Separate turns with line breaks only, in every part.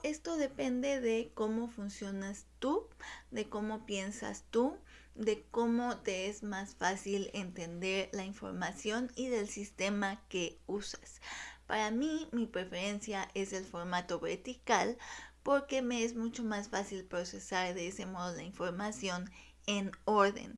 esto depende de cómo funcionas tú, de cómo piensas tú, de cómo te es más fácil entender la información y del sistema que usas. Para mí, mi preferencia es el formato vertical porque me es mucho más fácil procesar de ese modo la información en orden.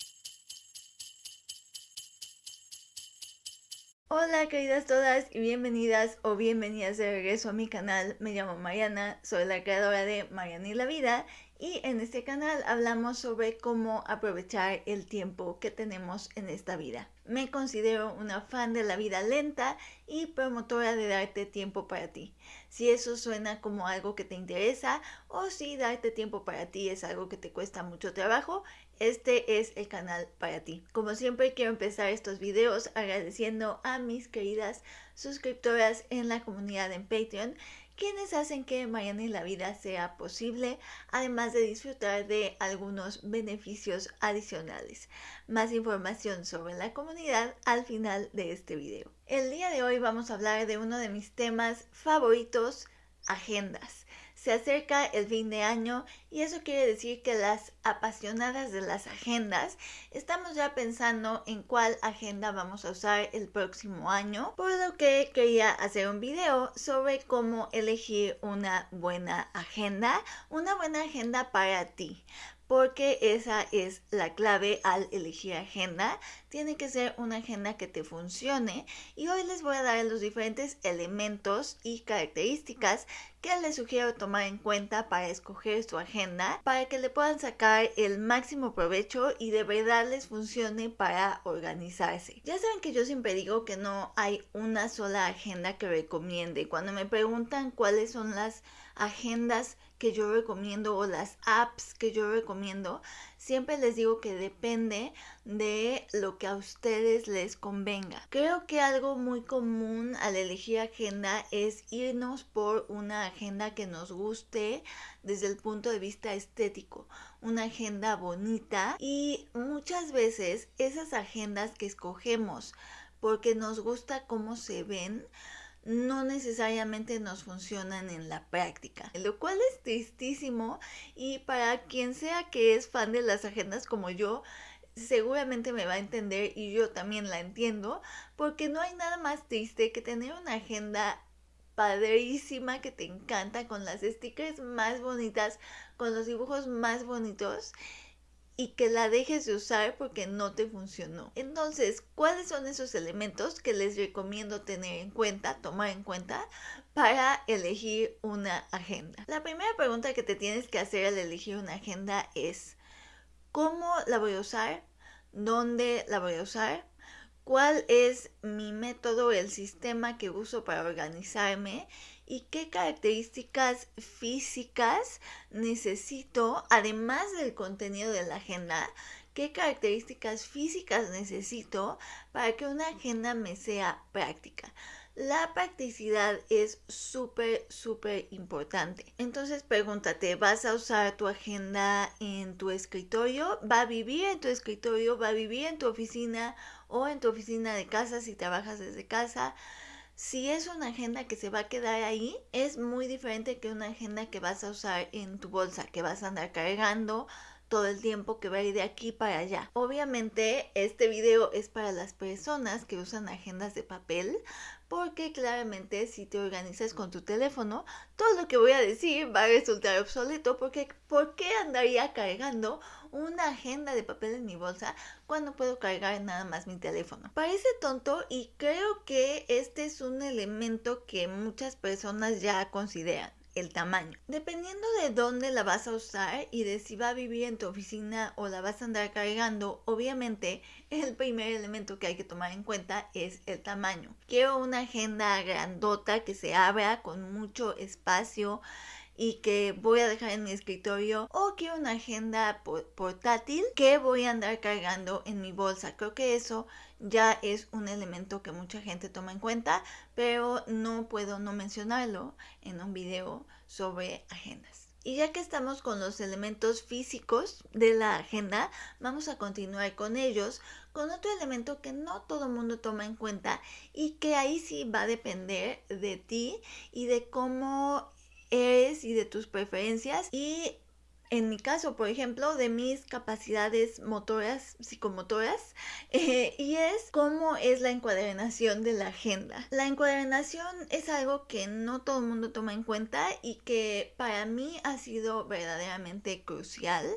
Hola queridas todas y bienvenidas o bienvenidas de regreso a mi canal. Me llamo Mariana, soy la creadora de Mariana y la Vida y en este canal hablamos sobre cómo aprovechar el tiempo que tenemos en esta vida. Me considero una fan de la vida lenta y promotora de darte tiempo para ti. Si eso suena como algo que te interesa o si darte tiempo para ti es algo que te cuesta mucho trabajo, este es el canal para ti. Como siempre quiero empezar estos videos agradeciendo a mis queridas suscriptoras en la comunidad en Patreon, quienes hacen que Mariana y la Vida sea posible, además de disfrutar de algunos beneficios adicionales. Más información sobre la comunidad al final de este video. El día de hoy vamos a hablar de uno de mis temas favoritos, agendas. Se acerca el fin de año y eso quiere decir que las apasionadas de las agendas estamos ya pensando en cuál agenda vamos a usar el próximo año, por lo que quería hacer un video sobre cómo elegir una buena agenda para ti. Porque esa es la clave al elegir agenda. Tiene que ser una agenda que te funcione y hoy les voy a dar los diferentes elementos y características que les sugiero tomar en cuenta para escoger su agenda, para que le puedan sacar el máximo provecho y de verdad les funcione para organizarse. Ya saben que yo siempre digo que no hay una sola agenda que recomiende. Cuando me preguntan cuáles son las agendas que yo recomiendo o las apps que yo recomiendo, siempre les digo que depende de lo que a ustedes les convenga. Creo que algo muy común al elegir agenda es irnos por una agenda que nos guste desde el punto de vista estético, una agenda bonita, y muchas veces esas agendas que escogemos porque nos gusta cómo se ven no necesariamente nos funcionan en la práctica, lo cual es tristísimo, y para quien sea que es fan de las agendas como yo, seguramente me va a entender y yo también la entiendo, porque no hay nada más triste que tener una agenda padrísima que te encanta, con las stickers más bonitas, con los dibujos más bonitos, y que la dejes de usar porque no te funcionó. Entonces, ¿cuáles son esos elementos que les recomiendo tener en cuenta, tomar en cuenta para elegir una agenda? La primera pregunta que te tienes que hacer al elegir una agenda es: ¿cómo la voy a usar? ¿Dónde la voy a usar? ¿Cuál es mi método, el sistema que uso para organizarme? ¿Y qué características físicas necesito, además del contenido de la agenda? ¿Qué características físicas necesito para que una agenda me sea práctica? La practicidad es súper importante. Entonces pregúntate, ¿vas a usar tu agenda en tu escritorio? ¿Va a vivir en tu escritorio? ¿Va a vivir en tu oficina o en tu oficina de casa si trabajas desde casa? Si es una agenda que se va a quedar ahí, es muy diferente que una agenda que vas a usar en tu bolsa, que vas a andar cargando todo el tiempo, que va a ir de aquí para allá. Obviamente este video es para las personas que usan agendas de papel, porque claramente si te organizas con tu teléfono, todo lo que voy a decir va a resultar obsoleto, porque ¿por qué andaría cargando una agenda de papel en mi bolsa cuando puedo cargar nada más mi teléfono? Parece tonto y creo que este es un elemento que muchas personas ya consideran: el tamaño. Dependiendo de dónde la vas a usar y de si va a vivir en tu oficina o la vas a andar cargando, obviamente el primer elemento que hay que tomar en cuenta es el tamaño. Quiero una agenda grandota que se abra con mucho espacio y que voy a dejar en mi escritorio, o quiero una agenda portátil que voy a andar cargando en mi bolsa. Creo que eso ya es un elemento que mucha gente toma en cuenta, pero no puedo no mencionarlo en un video sobre agendas. Y ya que estamos con los elementos físicos de la agenda, vamos a continuar con ellos, con otro elemento que no todo el mundo toma en cuenta y que ahí sí va a depender de ti y de cómo eres y de tus preferencias y en mi caso, por ejemplo, de mis capacidades motoras, psicomotoras, y es cómo es la encuadernación de la agenda. La encuadernación es algo que no todo el mundo toma en cuenta y que para mí ha sido verdaderamente crucial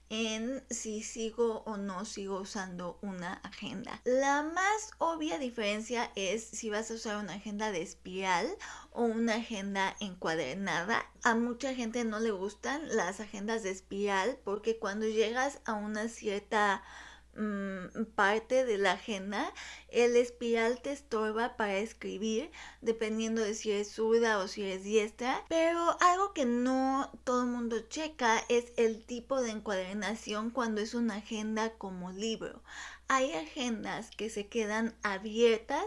en si sigo o no sigo usando una agenda. La más obvia diferencia es si vas a usar una agenda de espiral o una agenda encuadernada. A mucha gente no le gustan las agendas de espiral porque cuando llegas a una cierta parte de la agenda, el espiral te estorba para escribir, dependiendo de si eres zurda o si eres diestra. Pero algo que no todo el mundo checa es el tipo de encuadernación cuando es una agenda como libro. Hay agendas que se quedan abiertas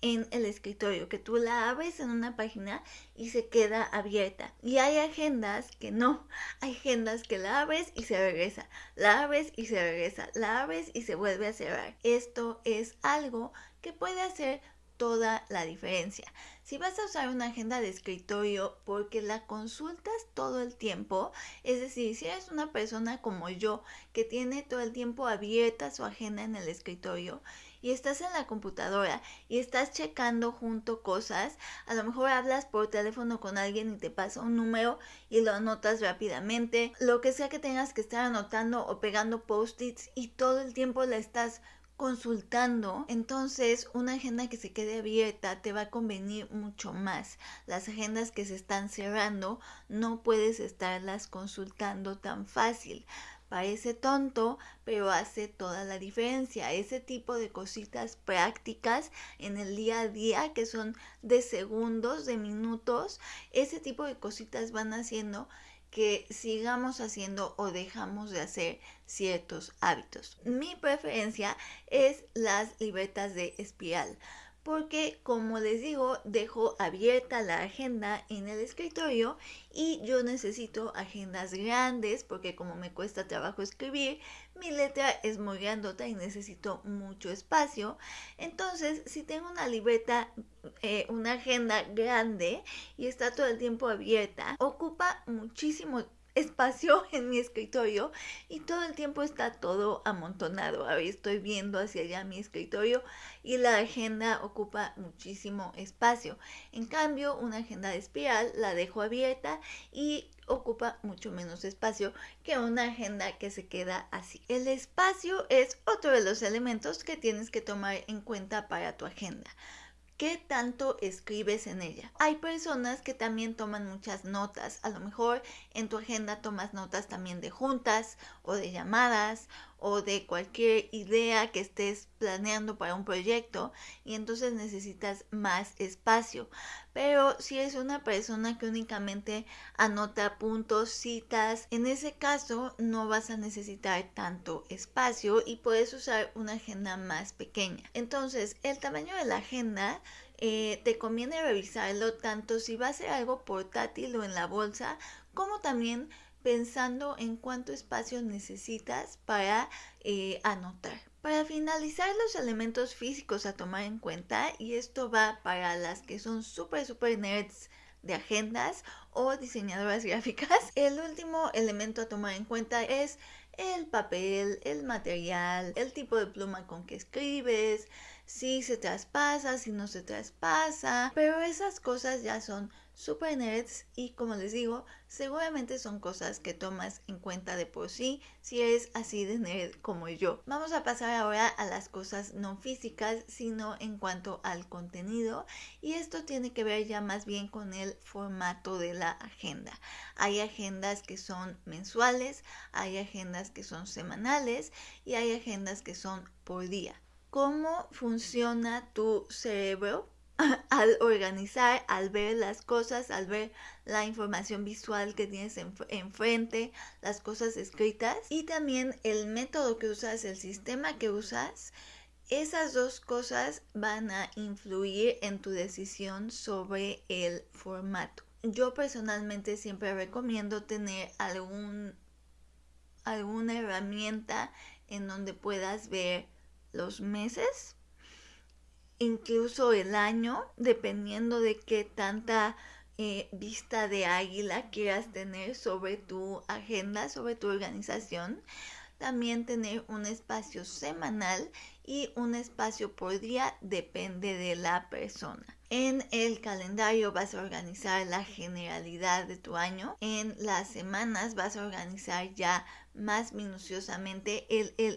en el escritorio, que tú la abres en una página y se queda abierta. Y hay agendas que no, hay agendas que la abres y se regresa, la abres y se regresa, la abres y se vuelve a cerrar. Esto es algo que puede hacer toda la diferencia. Si vas a usar una agenda de escritorio porque la consultas todo el tiempo, es decir, si eres una persona como yo que tiene todo el tiempo abierta su agenda en el escritorio y estás en la computadora y estás checando junto cosas, a lo mejor hablas por teléfono con alguien y te pasa un número y lo anotas rápidamente, lo que sea que tengas que estar anotando o pegando post-its y todo el tiempo la estás consultando, entonces una agenda que se quede abierta te va a convenir mucho más. Las agendas que se están cerrando no puedes estarlas consultando tan fácil. Parece tonto, pero hace toda la diferencia. Ese tipo de cositas prácticas en el día a día que son de segundos, de minutos, ese tipo de cositas van haciendo que sigamos haciendo o dejamos de hacer ciertos hábitos. Mi preferencia es las libretas de espiral, porque como les digo, dejo abierta la agenda en el escritorio y yo necesito agendas grandes porque como me cuesta trabajo escribir, mi letra es muy grandota y necesito mucho espacio. Entonces, si tengo una libreta, una agenda grande y está todo el tiempo abierta, ocupa muchísimo espacio en mi escritorio y todo el tiempo está todo amontonado. Ahora estoy viendo hacia allá mi escritorio y la agenda ocupa muchísimo espacio. En cambio, una agenda de espiral la dejo abierta y ocupa mucho menos espacio que una agenda que se queda así. El espacio es otro de los elementos que tienes que tomar en cuenta para tu agenda. ¿Qué tanto escribes en ella? Hay personas que también toman muchas notas. A lo mejor en tu agenda tomas notas también de juntas o de llamadas o de cualquier idea que estés planeando para un proyecto y entonces necesitas más espacio. Pero si eres una persona que únicamente anota puntos, citas, en ese caso no vas a necesitar tanto espacio y puedes usar una agenda más pequeña. Entonces, el tamaño de la agenda te conviene revisarlo tanto si va a ser algo portátil o en la bolsa, como también pensando en cuánto espacio necesitas para anotar. Para finalizar, los elementos físicos a tomar en cuenta, y esto va para las que son súper nerds de agendas o diseñadoras gráficas, el último elemento a tomar en cuenta es el papel, el material, el tipo de pluma con que escribes, si se traspasa, si no se traspasa, pero esas cosas ya son super nerds y como les digo, seguramente son cosas que tomas en cuenta de por sí si eres así de nerd como yo. Vamos a pasar ahora a las cosas no físicas, sino en cuanto al contenido, y esto tiene que ver ya más bien con el formato de la agenda. Hay agendas que son mensuales, hay agendas que son semanales y hay agendas que son por día. ¿Cómo funciona tu cerebro al organizar, al ver las cosas, al ver la información visual que tienes enfrente, las cosas escritas y también el método que usas, el sistema que usas? Esas dos cosas van a influir en tu decisión sobre el formato. Yo personalmente siempre recomiendo tener alguna herramienta en donde puedas ver los meses, incluso el año, dependiendo de qué tanta vista de águila quieras tener sobre tu agenda, sobre tu organización. También tener un espacio semanal y un espacio por día depende de la persona. En el calendario vas a organizar la generalidad de tu año. En las semanas vas a organizar ya más minuciosamente.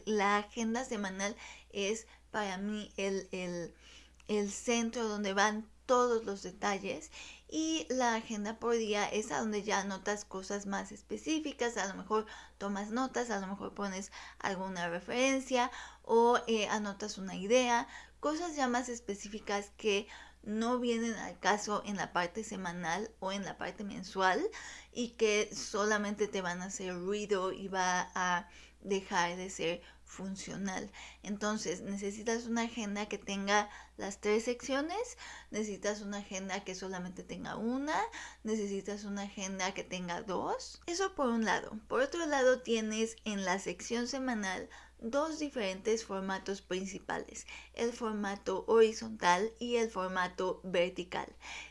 La agenda semanal es para mí el centro donde van todos los detalles, y la agenda por día es a donde ya anotas cosas más específicas. A lo mejor tomas notas, a lo mejor pones alguna referencia o anotas una idea, cosas ya más específicas que no vienen al caso en la parte semanal o en la parte mensual y que solamente te van a hacer ruido y va a dejar de ser funcional. Entonces necesitas una agenda que tenga las 3 secciones, necesitas una agenda que solamente tenga una, necesitas una agenda que tenga 2. Eso por un lado. Por otro lado, tienes en la sección semanal 2 diferentes formatos principales: el formato horizontal y el formato vertical.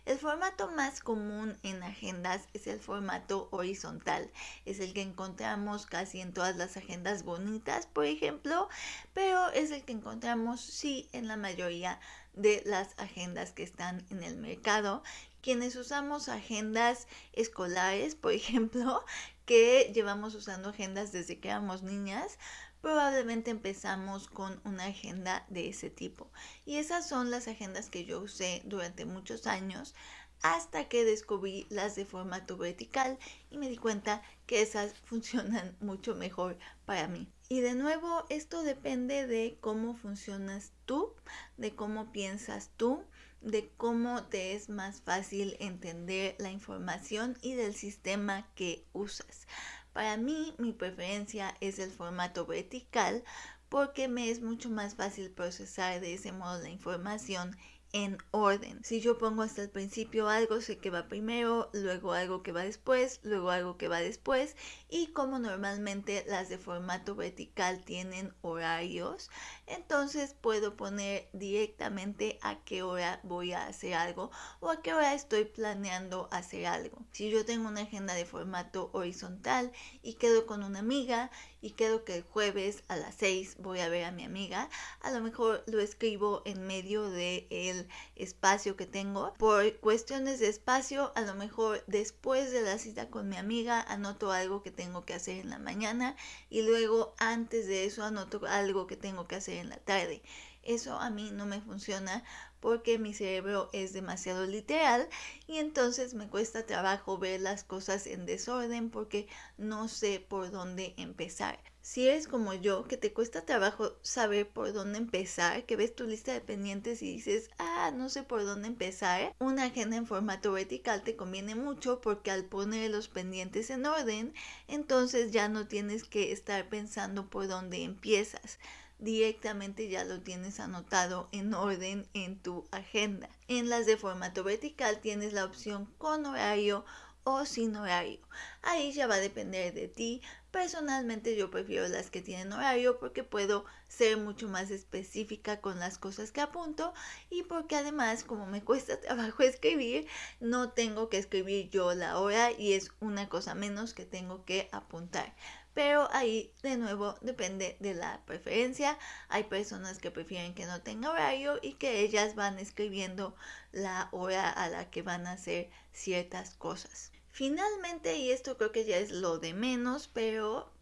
El formato más común en agendas es el formato horizontal. Es el que encontramos casi en todas las agendas bonitas, por ejemplo, pero es el que encontramos sí en la mayoría de las agendas que están en el mercado. Quienes usamos agendas escolares, por ejemplo, que llevamos usando agendas desde que éramos niñas, probablemente empezamos con una agenda de ese tipo. Y esas son las agendas que yo usé durante muchos años, hasta que descubrí las de formato vertical y me di cuenta que esas funcionan mucho mejor para mí. Y de nuevo, esto depende de cómo funcionas tú, de cómo piensas tú, de cómo te es más fácil entender la información y del sistema que usas. Para mí, mi preferencia es el formato vertical porque me es mucho más fácil procesar de ese modo la información en orden. Si yo pongo hasta el principio algo, sé que va primero, luego algo que va después, luego algo que va después, y como normalmente las de formato vertical tienen horarios, entonces puedo poner directamente a qué hora voy a hacer algo o a qué hora estoy planeando hacer algo. Si yo tengo una agenda de formato horizontal y quedo con una amiga y quedo que el jueves a las 6 voy a ver a mi amiga, a lo mejor lo escribo en medio del espacio que tengo. Por cuestiones de espacio, a lo mejor después de la cita con mi amiga anoto algo que tengo que hacer en la mañana y luego antes de eso anoto algo que tengo que hacer en la tarde. Eso a mí no me funciona porque mi cerebro es demasiado literal y entonces me cuesta trabajo ver las cosas en desorden porque no sé por dónde empezar. Si eres como yo, que te cuesta trabajo saber por dónde empezar, que ves tu lista de pendientes y dices, no sé por dónde empezar, una agenda en formato vertical te conviene mucho porque al poner los pendientes en orden, entonces ya no tienes que estar pensando por dónde empiezas. Directamente ya lo tienes anotado en orden en tu agenda. En las de formato vertical tienes la opción con horario o sin horario. Ahí ya va a depender de ti. Personalmente yo prefiero las que tienen horario porque puedo ser mucho más específica con las cosas que apunto y porque además, como me cuesta trabajo escribir, no tengo que escribir yo la hora y es una cosa menos que tengo que apuntar. Pero ahí de nuevo depende de la preferencia. Hay personas que prefieren que no tenga horario y que ellas van escribiendo la hora a la que van a hacer ciertas cosas. Finalmente, y esto creo que ya es lo de menos, pero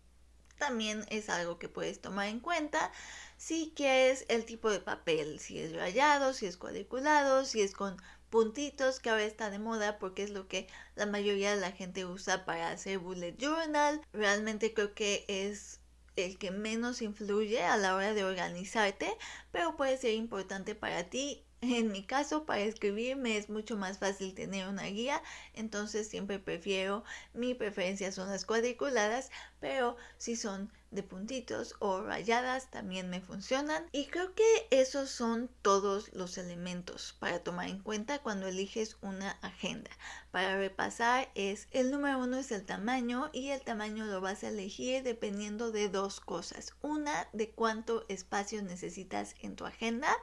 también es algo que puedes tomar en cuenta, si quieres el tipo de papel, si es rayado, si es cuadriculado, si es con puntitos, que ahora está de moda porque es lo que la mayoría de la gente usa para hacer bullet journal. Realmente creo que es el que menos influye a la hora de organizarte, pero puede ser importante para ti. En mi caso, para escribir me es mucho más fácil tener una guía, entonces siempre mi preferencia son las cuadriculadas, pero si son de puntitos o rayadas también me funcionan. Y creo que esos son todos los elementos para tomar en cuenta cuando eliges una agenda. Para repasar, el número 1 es el tamaño, y el tamaño lo vas a elegir dependiendo de 2 cosas. Una, de cuánto espacio necesitas en tu agenda,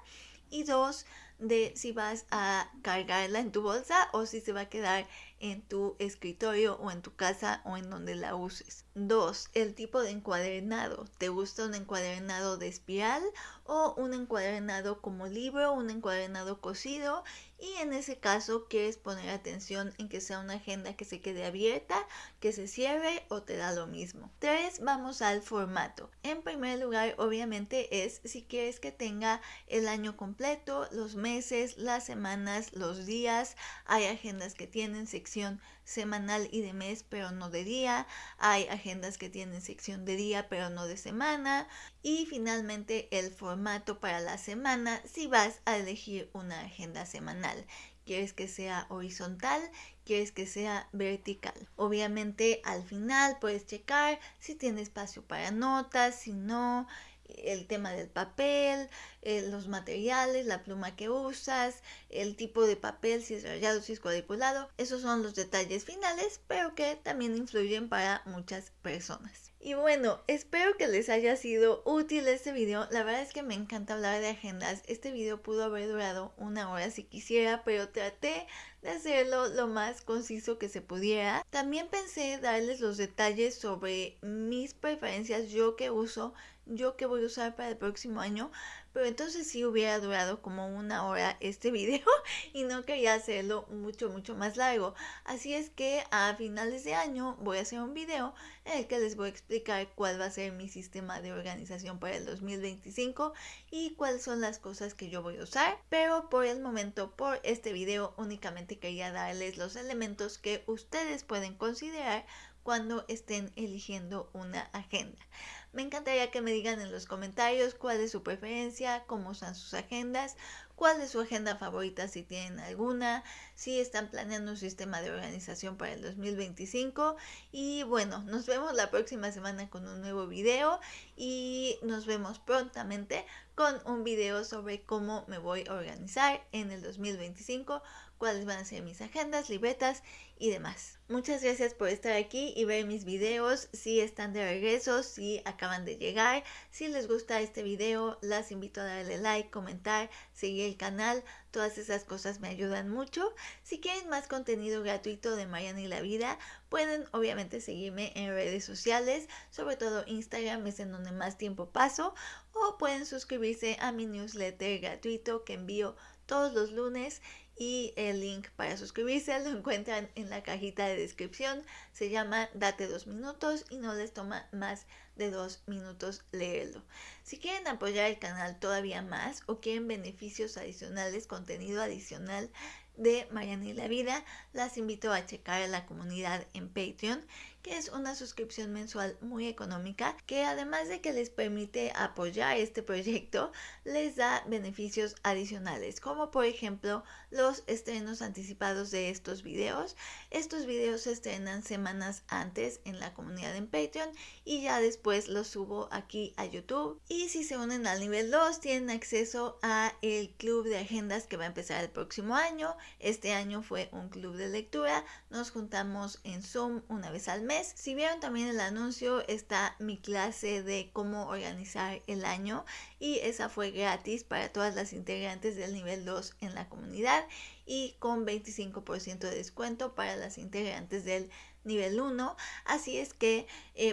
y 2, de si vas a cargarla en tu bolsa o si se va a quedar en tu escritorio o en tu casa o en donde la uses. 2, el tipo de encuadernado. ¿Te gusta un encuadernado de espiral o un encuadernado como libro, un encuadernado cosido? Y en ese caso quieres poner atención en que sea una agenda que se quede abierta, que se cierre o te da lo mismo. 3, vamos al formato. En primer lugar, obviamente es si quieres que tenga el año completo, los meses, las semanas, los días. Hay agendas que tienen sección semanal y de mes, pero no de día. Hay agendas que tienen sección de día, pero no de semana. Y finalmente el formato para la semana, si vas a elegir una agenda semanal. ¿Quieres que sea horizontal? ¿Quieres que sea vertical? Obviamente al final puedes checar si tiene espacio para notas, si no, el tema del papel, los materiales, la pluma que usas, el tipo de papel, si es rayado, si es cuadriculado. Esos son los detalles finales, pero que también influyen para muchas personas. Y bueno, espero que les haya sido útil este video. La verdad es que me encanta hablar de agendas. Este video pudo haber durado 1 hora si quisiera, pero traté de hacerlo lo más conciso que se pudiera. También pensé darles los detalles sobre mis preferencias, yo que uso, yo que voy a usar para el próximo año, pero entonces sí hubiera durado como 1 hora este video y no quería hacerlo mucho más largo. Así es que a finales de año voy a hacer un video en el que les voy a explicar cuál va a ser mi sistema de organización para el 2025 y cuáles son las cosas que yo voy a usar. Pero por el momento, por este video, únicamente quería darles los elementos que ustedes pueden considerar cuando estén eligiendo una agenda. Me encantaría que me digan en los comentarios cuál es su preferencia, cómo usan sus agendas, cuál es su agenda favorita si tienen alguna, si están planeando un sistema de organización para el 2025. Y bueno, nos vemos la próxima semana con un nuevo video y nos vemos prontamente con un video sobre cómo me voy a organizar en el 2025, cuáles van a ser mis agendas, libretas y demás. Muchas gracias por estar aquí y ver mis videos. Si están de regreso, si acaban de llegar, si les gusta este video, las invito a darle like, comentar, seguir el canal. Todas esas cosas me ayudan mucho. Si quieren más contenido gratuito de Mariana y la Vida, pueden obviamente seguirme en redes sociales, sobre todo Instagram es en donde más tiempo paso, o pueden suscribirse a mi newsletter gratuito que envío todos los lunes y el link para suscribirse lo encuentran en la cajita de descripción. Se llama Date 2 minutos y no les toma más de 2 minutos leerlo. Si quieren apoyar el canal todavía más o quieren beneficios adicionales, contenido adicional de Mariana y la Vida, las invito a checar la comunidad en Patreon, que es una suscripción mensual muy económica que además de que les permite apoyar este proyecto, les da beneficios adicionales, como por ejemplo los estrenos anticipados de estos videos. Estos videos se estrenan semanas antes en la comunidad en Patreon y ya después los subo aquí a YouTube. Y si se unen al nivel 2 tienen acceso a el club de agendas que va a empezar el próximo año. Este año fue un club de lectura, nos juntamos en Zoom una vez al mes. Si vieron también el anuncio, está mi clase de cómo organizar el año y esa fue gratis para todas las integrantes del nivel 2 en la comunidad y con 25% de descuento para las integrantes del nivel 1, así es que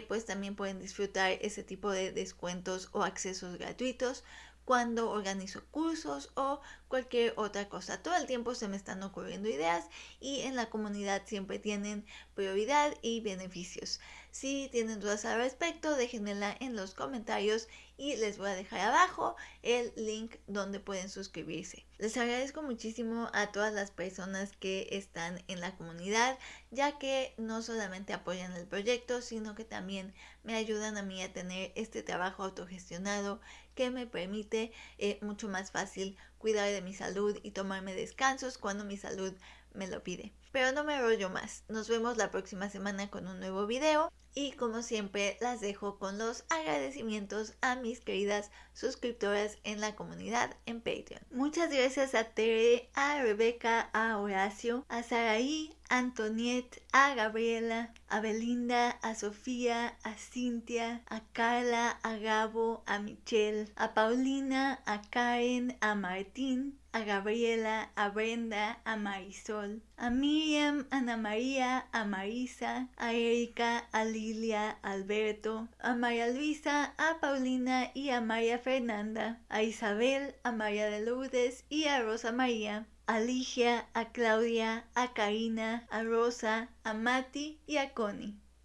pues también pueden disfrutar ese tipo de descuentos o accesos gratuitos cuando organizo cursos o cualquier otra cosa. Todo el tiempo se me están ocurriendo ideas y en la comunidad siempre tienen prioridad y beneficios. Si tienen dudas al respecto, déjenmela en los comentarios y les voy a dejar abajo el link donde pueden suscribirse. Les agradezco muchísimo a todas las personas que están en la comunidad, ya que no solamente apoyan el proyecto, sino que también me ayudan a mí a tener este trabajo autogestionado que me permite mucho más fácil cuidar de mi salud y tomarme descansos cuando mi salud me lo pide. Pero no me enrollo más. Nos vemos la próxima semana con un nuevo video. Y como siempre, las dejo con los agradecimientos a mis queridas suscriptoras en la comunidad en Patreon. Muchas gracias a Tere, a Rebeca, a Horacio, a Saraí, a Antoniette, a Gabriela, a Belinda, a Sofía, a Cintia, a Carla, a Gabo, a Michelle, a Paulina, a Karen, a Martín, a Gabriela, a Brenda, a Marisol, a Miriam, a Ana María, a Marisa, a Erika, a Lilia, a Alberto, a María Luisa, a Paulina y a María Fernanda, a Isabel, a María de Lourdes y a Rosa María, a Ligia, a Claudia, a Karina, a Rosa, a Mati y a Connie.